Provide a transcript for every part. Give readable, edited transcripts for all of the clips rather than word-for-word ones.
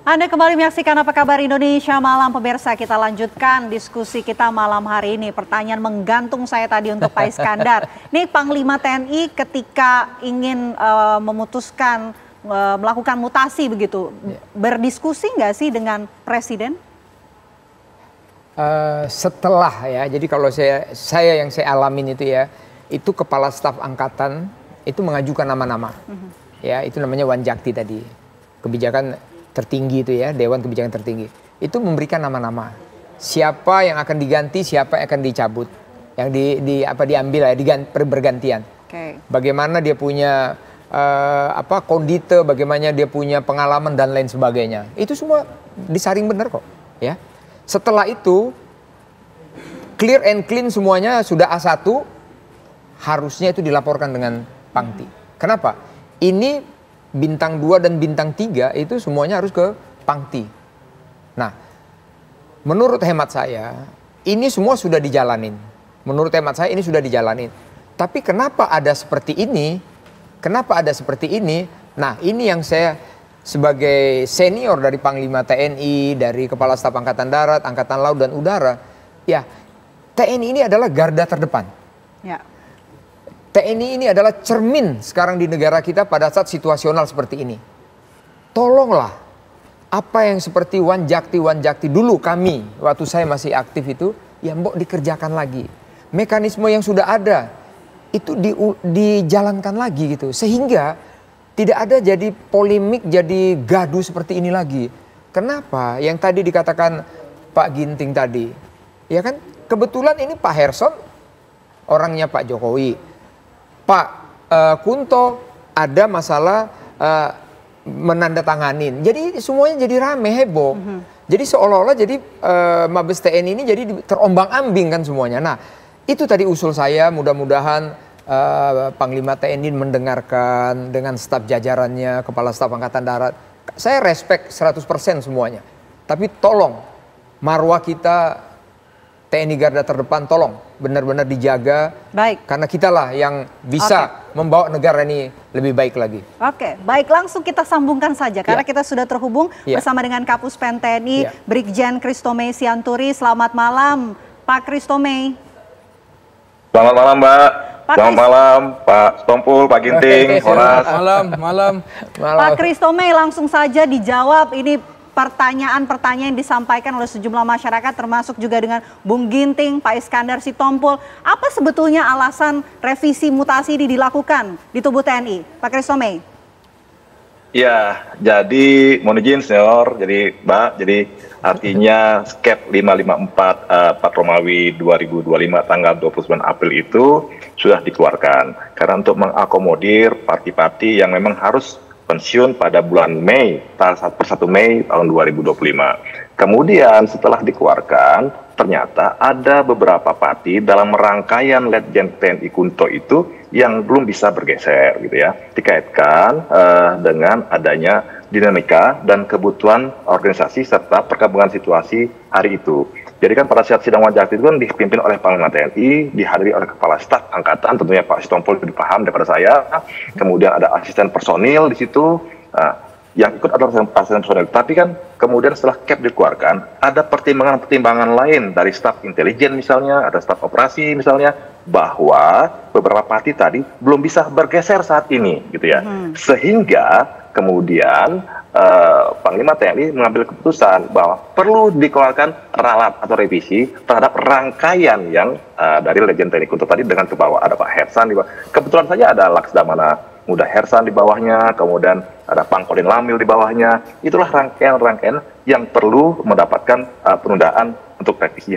Anda kembali menyaksikan Apa Kabar Indonesia Malam, pemirsa. Kita lanjutkan diskusi kita malam hari ini. Pertanyaan menggantung saya tadi untuk Pak Iskandar. Nih Panglima TNI ketika ingin memutuskan melakukan mutasi begitu, berdiskusi nggak sih dengan Presiden? Setelah ya, jadi kalau saya yang saya alamin itu ya, itu Kepala Staf Angkatan itu mengajukan nama-nama. Ya, itu namanya Wanjakti tadi. Kebijakan tertinggi itu ya, Dewan Kebijakan Tertinggi. Itu memberikan nama-nama. Siapa yang akan diganti, siapa yang akan dicabut. Yang diambil ya, bergantian. Okay. Bagaimana dia punya kondite, bagaimana dia punya pengalaman dan lain sebagainya. Itu semua disaring benar kok, ya. Setelah itu clear and clean semuanya sudah A1, harusnya itu dilaporkan dengan Pangti. Kenapa? Ini bintang 2 dan bintang 3 itu semuanya harus ke Pangti. Nah, menurut hemat saya ini semua sudah dijalanin. Menurut hemat saya ini sudah dijalanin. Tapi kenapa ada seperti ini? Kenapa ada seperti ini? Nah, ini yang saya sebagai senior dari Panglima TNI, dari Kepala Staf Angkatan Darat, Angkatan Laut dan Udara, ya TNI ini adalah garda terdepan. Ya. TNI ini adalah cermin sekarang di negara kita pada saat situasional seperti ini. Tolonglah apa yang seperti Wanjakti dulu kami waktu saya masih aktif itu, ya mbok dikerjakan lagi. Mekanisme yang sudah ada itu dijalankan lagi gitu. Sehingga tidak ada jadi polemik, jadi gaduh seperti ini lagi. Kenapa? Yang tadi dikatakan Pak Ginting tadi. Ya kan, kebetulan ini Pak Herson orangnya Pak Jokowi. Pak Kunto ada masalah menandatanganin. Jadi semuanya jadi rame, heboh. Jadi seolah-olah jadi Mabes TNI ini jadi terombang-ambing kan semuanya. Nah, itu tadi usul saya, mudah-mudahan Panglima TNI mendengarkan dengan staf jajarannya, Kepala Staf Angkatan Darat. Saya respect 100% semuanya. Tapi tolong marwah kita TNI Garda Terdepan tolong benar-benar dijaga. Baik. Karena kitalah yang bisa membawa negara ini lebih baik lagi. Oke, baik, langsung kita sambungkan saja karena kita sudah terhubung bersama dengan Kapus Pen TNI Brigjen Christomey Sianturi. Selamat malam Pak Christomey. Selamat malam Mbak. Selamat malam Pak Stompul, Pak Ginting, Horas. Malam. Pak Christomey, langsung saja dijawab ini pertanyaan-pertanyaan yang disampaikan oleh sejumlah masyarakat termasuk juga dengan Bung Ginting, Pak Iskandar Sitompul. Apa sebetulnya alasan revisi mutasi ini dilakukan di tubuh TNI, Pak Christomey? Ya, jadi mohon izin senior, jadi Mbak, jadi artinya Skep 554 Pak Romawi 2025 tanggal 29 April itu sudah dikeluarkan. Karena untuk mengakomodir parti-parti yang memang harus pensiun pada bulan Mei, tanggal 1 Mei tahun 2025. Kemudian setelah dikeluarkan, ternyata ada beberapa parti dalam rangkaian Letjen TNI Kunto itu yang belum bisa bergeser gitu ya. Dikaitkan dengan adanya dinamika dan kebutuhan organisasi serta perkembangan situasi hari itu. Jadi kan pada saat sidang Wanjakti itu kan dipimpin oleh Panglima TNI, dihadiri oleh Kepala Staf Angkatan, tentunya Pak Sitompul lebih paham daripada saya. Kemudian ada asisten personil di situ, yang ikut adalah asisten personil. Tapi kan kemudian setelah Cap dikeluarkan, ada pertimbangan-pertimbangan lain dari staf intelijen misalnya, ada staf operasi misalnya, bahwa beberapa parti tadi belum bisa bergeser saat ini, gitu ya. Sehingga kemudian Panglima TNI mengambil keputusan bahwa perlu dikeluarkan ralat atau revisi terhadap rangkaian yang dari Letjen TNI Kunto tadi dengan ke bawah. Ada Pak Hersan di bawah. Kebetulan saja ada Laksdamana Muda Hersan di bawahnya, kemudian ada Pangkodin Lamil di bawahnya. Itulah rangkaian-rangkaian yang perlu mendapatkan penundaan untuk revisi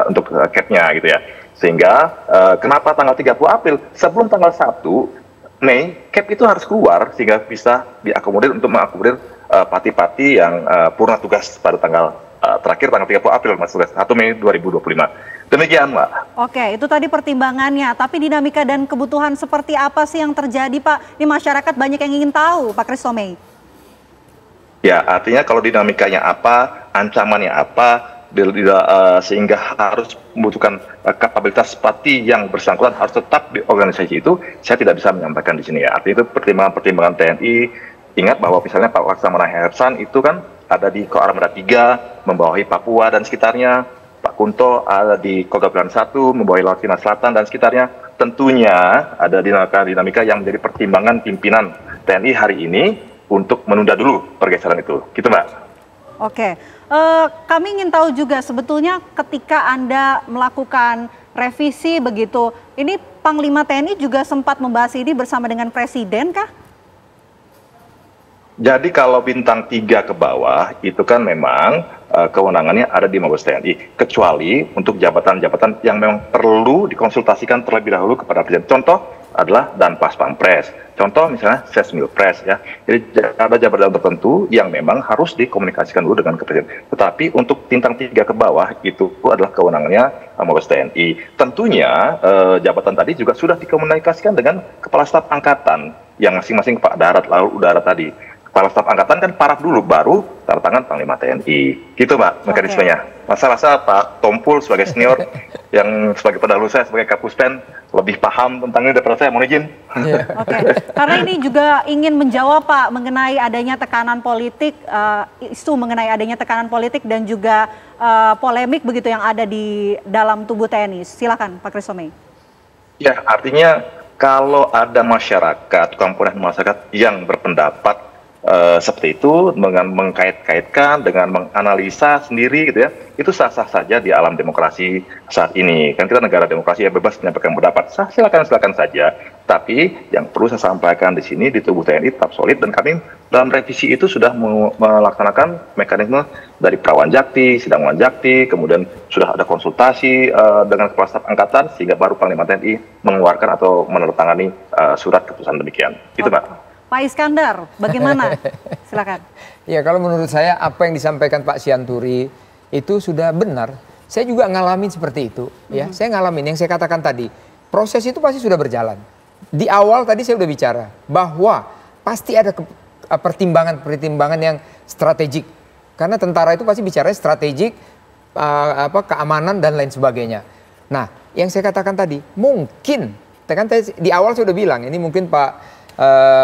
untuk Cap-nya gitu ya. Sehingga kenapa tanggal 30 April sebelum tanggal 1 Mei, Cap itu harus keluar sehingga bisa diakomodir untuk mengakomodir parti-parti yang purna tugas pada tanggal terakhir tanggal 30 April, 1 Mei 2025. Demikian, Mbak. Oke, itu tadi pertimbangannya. Tapi dinamika dan kebutuhan seperti apa sih yang terjadi, Pak? Di masyarakat banyak yang ingin tahu, Pak Christomey. Ya, artinya kalau dinamikanya apa, ancamannya apa, sehingga harus membutuhkan kapabilitas parti yang bersangkutan harus tetap di organisasi itu, saya tidak bisa menyampaikan di sini ya. Artinya itu pertimbangan-pertimbangan TNI. Ingat bahwa misalnya Pak Laksamana Hersan itu kan ada di Koarmada 3 membawahi Papua dan sekitarnya. Pak Kunto ada di Kogab 1 membawahi Laut Cina Selatan dan sekitarnya. Tentunya ada dinamika yang menjadi pertimbangan pimpinan TNI hari ini untuk menunda dulu pergeseran itu. Gitu, Mbak. Oke, kami ingin tahu juga sebetulnya ketika Anda melakukan revisi begitu, ini Panglima TNI juga sempat membahas ini bersama dengan Presiden kah? Jadi kalau bintang 3 ke bawah itu kan memang kewenangannya ada di Mabes TNI, kecuali untuk jabatan-jabatan yang memang perlu dikonsultasikan terlebih dahulu kepada Presiden. Contoh adalah Danpas Pampres, contoh misalnya Sesmilpres ya. Jadi ada jabatan tertentu yang memang harus dikomunikasikan dulu dengan Presiden. Tetapi untuk bintang 3 ke bawah itu adalah kewenangannya Mabes TNI. Tentunya jabatan tadi juga sudah dikomunikasikan dengan Kepala Staf Angkatan yang masing-masing Pak Darat, Laut, Udara tadi. Kepala Staf Angkatan kan paraf dulu, baru tanda tangan Panglima TNI. Gitu, Mbak, mekanismenya. Masa-masa Pak Tompul sebagai senior, yang sebagai pendahulu saya sebagai Kapuspen, lebih paham tentang ini daripada saya, mohon izin. Oke, karena ini juga ingin menjawab Pak mengenai adanya tekanan politik, isu mengenai adanya tekanan politik dan juga polemik begitu yang ada di dalam tubuh TNI. Silakan Pak Christomey. Ya, artinya kalau ada masyarakat, komponen masyarakat yang berpendapat seperti itu dengan mengkait-kaitkan, dengan menganalisa sendiri gitu ya, itu sah-sah saja di alam demokrasi saat ini. Kan kita negara demokrasi yang bebas menyampaikan pendapat, silakan saja. Tapi yang perlu saya sampaikan di sini di tubuh TNI tetap solid dan kami dalam revisi itu sudah melaksanakan mekanisme dari Prawanjakti, Sidang Wanjakti, kemudian sudah ada konsultasi dengan Kepala Staf Angkatan sehingga baru Panglima TNI mengeluarkan atau menandatangani surat keputusan demikian. Itu, Pak. Pak Iskandar, bagaimana? Silakan. Ya, kalau menurut saya apa yang disampaikan Pak Sianturi itu sudah benar. Saya juga ngalamin seperti itu. Ya, saya ngalamin yang saya katakan tadi. Proses itu pasti sudah berjalan. Di awal tadi saya sudah bicara bahwa pasti ada pertimbangan-pertimbangan yang strategik. Karena tentara itu pasti bicara strategik, keamanan dan lain sebagainya. Nah, yang saya katakan tadi mungkin, kan di awal saya sudah bilang ini mungkin Pak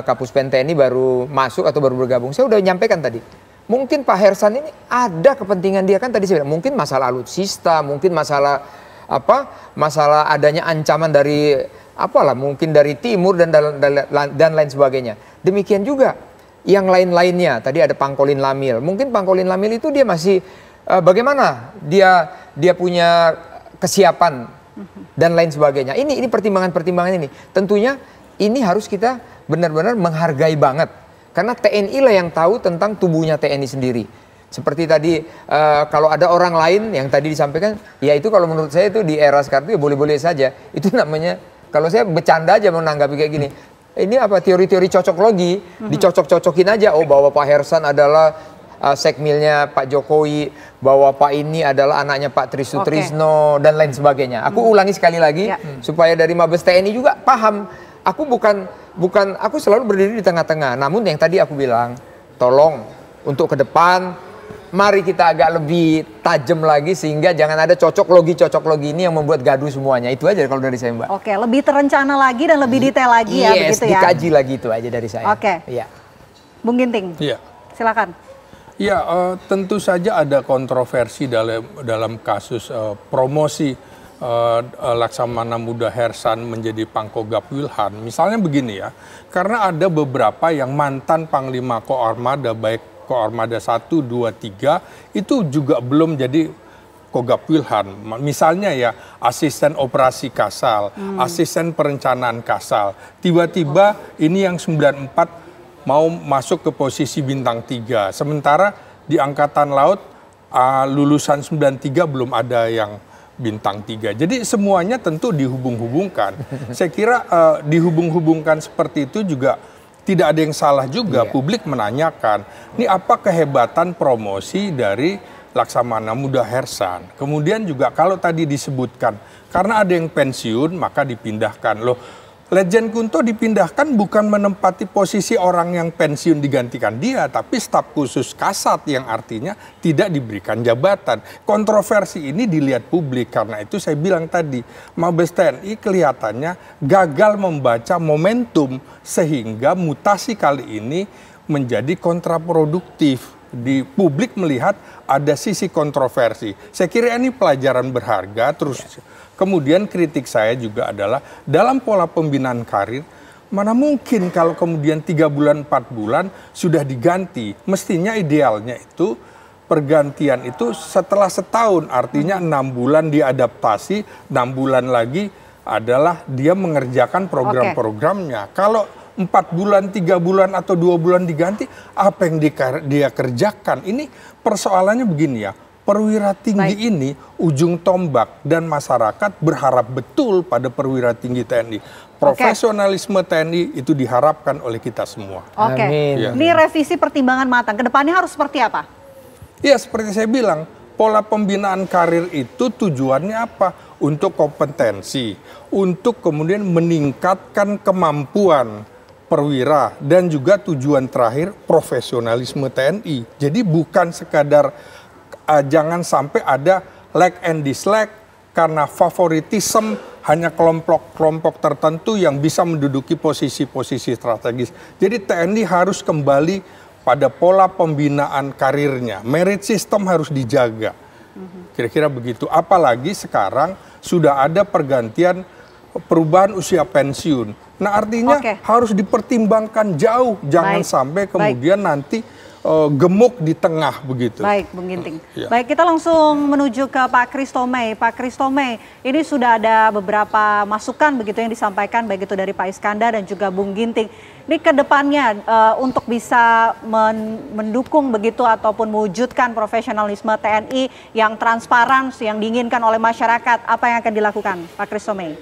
Kapuspen TNI baru masuk atau baru bergabung. Saya udah nyampaikan tadi. Mungkin Pak Hersan ini ada kepentingan dia kan tadi saya bilang. Mungkin masalah alutsista, mungkin masalah masalah adanya ancaman dari mungkin dari timur dan lain sebagainya. Demikian juga yang lain-lainnya. Tadi ada Pangkolin Lamil. Mungkin Pangkolin Lamil itu dia masih bagaimana dia punya kesiapan dan lain sebagainya. Ini pertimbangan-pertimbangan ini. Tentunya ini harus kita benar-benar menghargai banget. Karena TNI lah yang tahu tentang tubuhnya TNI sendiri. Seperti tadi kalau ada orang lain yang tadi disampaikan, ya itu kalau menurut saya itu di era sekarang itu ya boleh-boleh saja. Itu namanya, kalau saya bercanda aja menanggapi kayak gini. Ini apa teori-teori cocok logi, dicocok-cocokin aja. Oh, bahwa Pak Hersan adalah sekmilnya Pak Jokowi, bahwa Pak ini adalah anaknya Pak Trisutrisno dan lain sebagainya. Aku ulangi sekali lagi supaya dari Mabes TNI juga paham. Aku aku selalu berdiri di tengah-tengah. Namun yang tadi aku bilang, tolong untuk ke depan, mari kita agak lebih tajam lagi sehingga jangan ada cocok logi ini yang membuat gaduh semuanya. Itu aja kalau dari saya, Mbak. Oke, lebih terencana lagi dan lebih detail lagi ya, begitu ya. Dikaji lagi itu aja dari saya. Oke. Iya. Bung Ginting. Iya. Silakan. Ya, tentu saja ada kontroversi dalam kasus promosi Laksamana Muda Hersan menjadi Pangkogap Wilhan. Misalnya begini ya, karena ada beberapa yang mantan Panglima Koarmada, baik Koarmada 1, 2, 3, itu juga belum jadi Kogap Wilhan. Misalnya ya, asisten operasi Kasal, asisten perencanaan Kasal. Tiba-tiba ini yang 94 mau masuk ke posisi bintang 3. Sementara di Angkatan Laut lulusan 93 belum ada yang bintang 3. Jadi semuanya tentu dihubung-hubungkan. Saya kira dihubung-hubungkan seperti itu juga tidak ada yang salah juga. Publik menanyakan, ini apa kehebatan promosi dari Laksamana Muda Hersan. Kemudian juga kalau tadi disebutkan, karena ada yang pensiun maka dipindahkan. Loh, Lejen Kunto dipindahkan bukan menempati posisi orang yang pensiun digantikan dia, tapi staf khusus Kasat yang artinya tidak diberikan jabatan. Kontroversi ini dilihat publik, karena itu saya bilang tadi, Mabes TNI kelihatannya gagal membaca momentum sehingga mutasi kali ini menjadi kontraproduktif. di publik melihat ada sisi kontroversi. Saya kira ini pelajaran berharga. Terus kemudian kritik saya juga adalah dalam pola pembinaan karir, mana mungkin kalau kemudian 3 bulan, 4 bulan sudah diganti. Mestinya idealnya itu pergantian itu setelah setahun, artinya 6 bulan diadaptasi, 6 bulan lagi adalah dia mengerjakan program-programnya. Kalau 4 bulan, 3 bulan, atau 2 bulan diganti, apa yang dia kerjakan? Ini persoalannya begini ya, perwira tinggi ini ujung tombak dan masyarakat berharap betul pada perwira tinggi TNI. Profesionalisme TNI itu diharapkan oleh kita semua. Ya. Ini revisi pertimbangan matang, kedepannya harus seperti apa? Ya seperti saya bilang, pola pembinaan karir itu tujuannya apa? Untuk kompetensi, untuk kemudian meningkatkan kemampuan perwira, dan juga tujuan terakhir profesionalisme TNI. Jadi bukan sekadar jangan sampai ada like and dislike karena favoritisme hanya kelompok-kelompok tertentu yang bisa menduduki posisi-posisi strategis. Jadi TNI harus kembali pada pola pembinaan karirnya. Merit system harus dijaga. Kira-kira begitu. Apalagi sekarang sudah ada pergantian perubahan usia pensiun. Nah artinya harus dipertimbangkan jauh. Jangan sampai kemudian nanti gemuk di tengah begitu. Baik, Bung Ginting. Baik, kita langsung menuju ke Pak Christomey. Pak Christomey, ini sudah ada beberapa masukan begitu yang disampaikan baik itu dari Pak Iskandar dan juga Bung Ginting. Ini ke depannya untuk bisa mendukung begitu ataupun mewujudkan profesionalisme TNI yang transparan, yang diinginkan oleh masyarakat, apa yang akan dilakukan, Pak Christomey?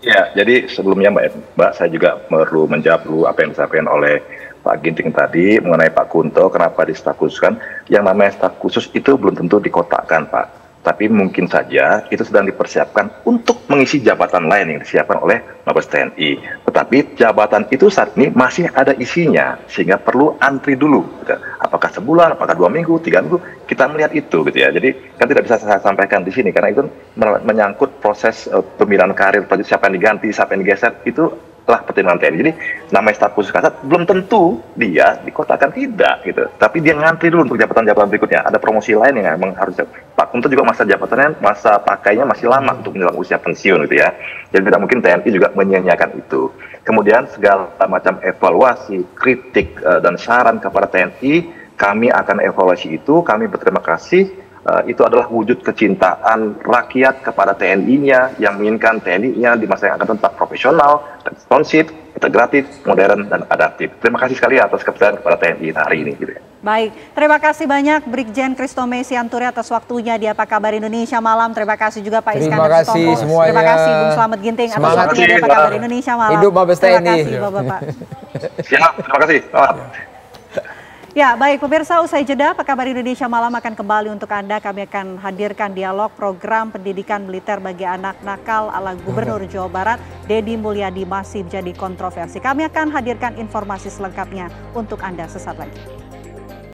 Ya, jadi sebelumnya Mbak, saya juga perlu menjawab dulu apa yang disampaikan oleh Pak Ginting tadi mengenai Pak Kunto, kenapa di staf khusus kan? Yang namanya staf khusus itu belum tentu dikotakkan, Pak. Tapi mungkin saja itu sedang dipersiapkan untuk mengisi jabatan lain yang disiapkan oleh Mabes TNI. Tetapi jabatan itu saat ini masih ada isinya, sehingga perlu antri dulu. Gitu. Apakah sebulan, apakah 2 minggu, 3 minggu, kita melihat itu, gitu ya. Jadi kan tidak bisa saya sampaikan di sini karena itu menyangkut proses pembinaan karir, siapa yang diganti, siapa yang digeser, itu telah pertimbangan TNI. Jadi namanya staf khusus Kasat belum tentu dia dikotakan tidak gitu. Tapi dia ngantri dulu untuk jabatan-jabatan berikutnya. Ada promosi lain yang memang harus Pak Kunto juga masa jabatannya, masa pakainya masih lama untuk menjelang usia pensiun gitu ya. Jadi tidak mungkin TNI juga menyia-nyiakan itu. Kemudian segala macam evaluasi, kritik dan saran kepada TNI, kami akan evaluasi itu. Kami berterima kasih. Itu adalah wujud kecintaan rakyat kepada TNI-nya yang menginginkan TNI-nya di masa yang akan tetap profesional, responsif, integratif, modern, dan adaptif. Terima kasih sekali atas kepercayaan kepada TNI hari ini. Gitu ya. Baik, terima kasih banyak Brigjen Christomey Sianturi atas waktunya di Apa Kabar Indonesia Malam. Terima kasih juga Pak Iskandar Sutopo. Semuanya. Terima kasih Bung Slamet Ginting atas waktunya di Apa Kabar Indonesia Malam. Hidup Mabes TNI. Terima kasih Bapak-Bapak. Siap, terima kasih. Selamat. Ya, baik pemirsa, usai jeda Apa Kabar Indonesia Malam akan kembali untuk Anda. Kami akan hadirkan dialog program pendidikan militer bagi anak nakal ala Gubernur Jawa Barat, Deddy Mulyadi masih menjadi kontroversi. Kami akan hadirkan informasi selengkapnya untuk Anda sesaat lagi.